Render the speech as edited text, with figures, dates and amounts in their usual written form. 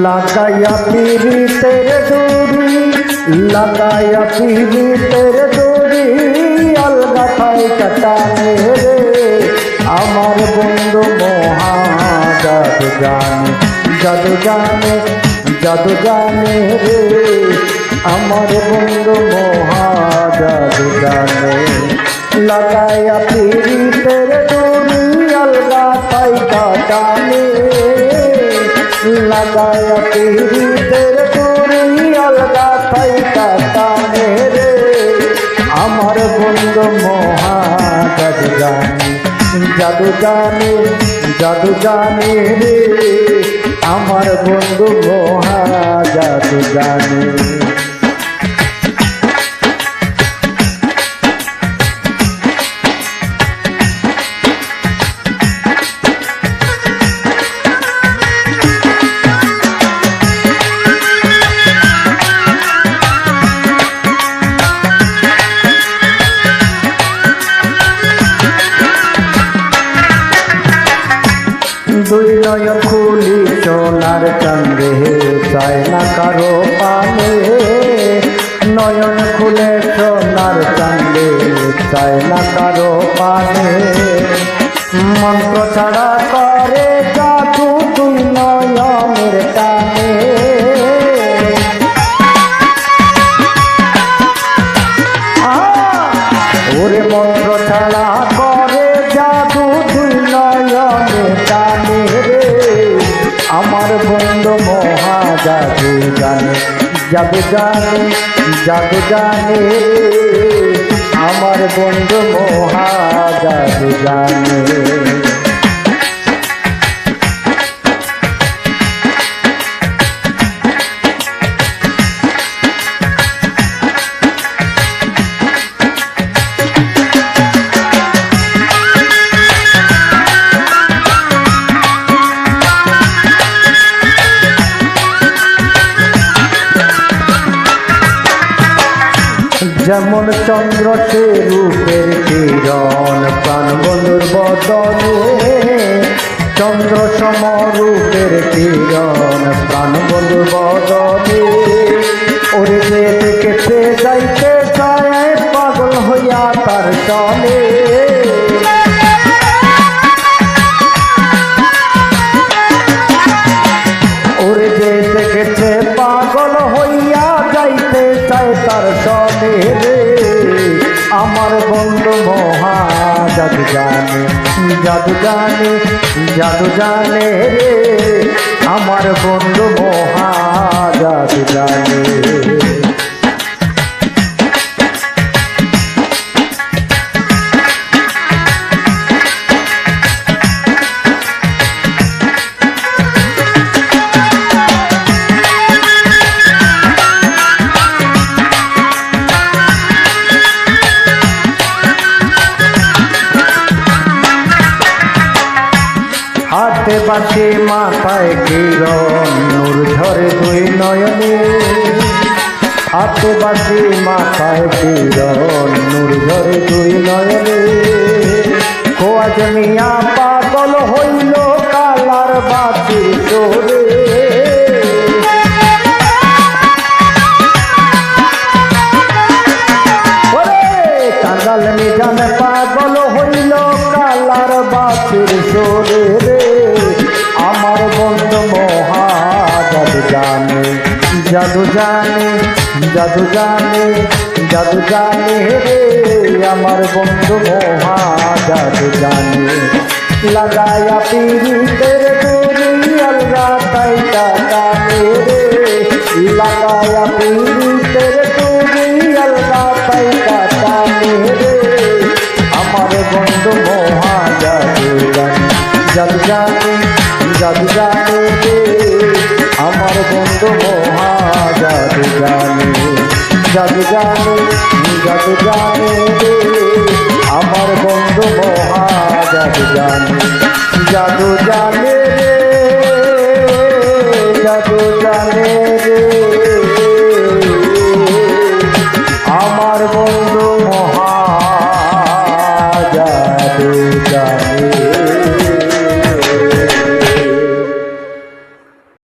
लगाया पीरितेर डोरी लगाया पीरितेर डोरी अलगा थाई काटाने रे आमार बंधु महा जादू जाने जादू जाने जादू जाने रे आमार बंधु महा जादू जाने लगाया पीरितेर डोरी अलगा थाई काटाने लगाया पीरितेर डोरी अलगा थाई काटाने रे आमार बंधु महा जादू जाने जादू जाने जादू जाने रे आमार बंधु महा जादू जाने দুই নয়ন খুলি সোনার চাঁদে চায় না কারো পানে নয়ন খুলে সোনার চাঁদে চায় না কারো পানে মন্ত্র ছাড়া করে জাদু দুই নয়নের টানে ওরে মন্ত্র ছাড়া করে জাদু দুই নয়নের টানে আমার বন্ধু মহা জাদু জানে জাদু জানে জাদু জানে আমার বন্ধু মহা জাদু জানে যেমন চন্দ্র সে রূপের কিরণ প্রাণ বন্ধুর বদনে চন্দ্র সম রূপের কিরণ প্রাণ বন্ধুর বদনে ওরে যে দেখতে যাইতে চায় পাগল হইয়া তার চলে ওরে যে দেখতে পাগল হইয়া যাইতে চায় তার চলে রে আমার বন্ধু মহা জাদু জানে জাদু জানে জাদু জানে রে আমার বন্ধু মহা জাদু জানে হাতে বাঁশি মাথায় কিরণ নূর ঝরে দুই নয়নে হাতে বাঁশি মাথায় কিরণ নূর ঝরে দুই নয়নে খোয়াজ মিয়া পাগল হইল কালার বাঁশির চোরে কাঙ্গাল মিজান পাগল হইল কালার বাঁশির চোরে আমার বন্ধু মহা জাদু জানে জাদু জানে জাদু জানে জাদু জানে রে আমার বন্ধু মহা জাদু জানে লাগায়া পীরিতের ডোরি अलगा थाई काटाने रे লাগায়া পীরিতের ডোরি अलगा थाई काटाने रे আমার বন্ধু মহা জাদু জানে জাদু জানে জাদু জানে রে আমার বন্ধু মহা জাদু জানে জাদু জানে জাদু জানে রে আমার বন্ধু মহা জাদু জানে জাদু জানে রে জাদু জানে রে আমার বন্ধু মহা জাদু জানে।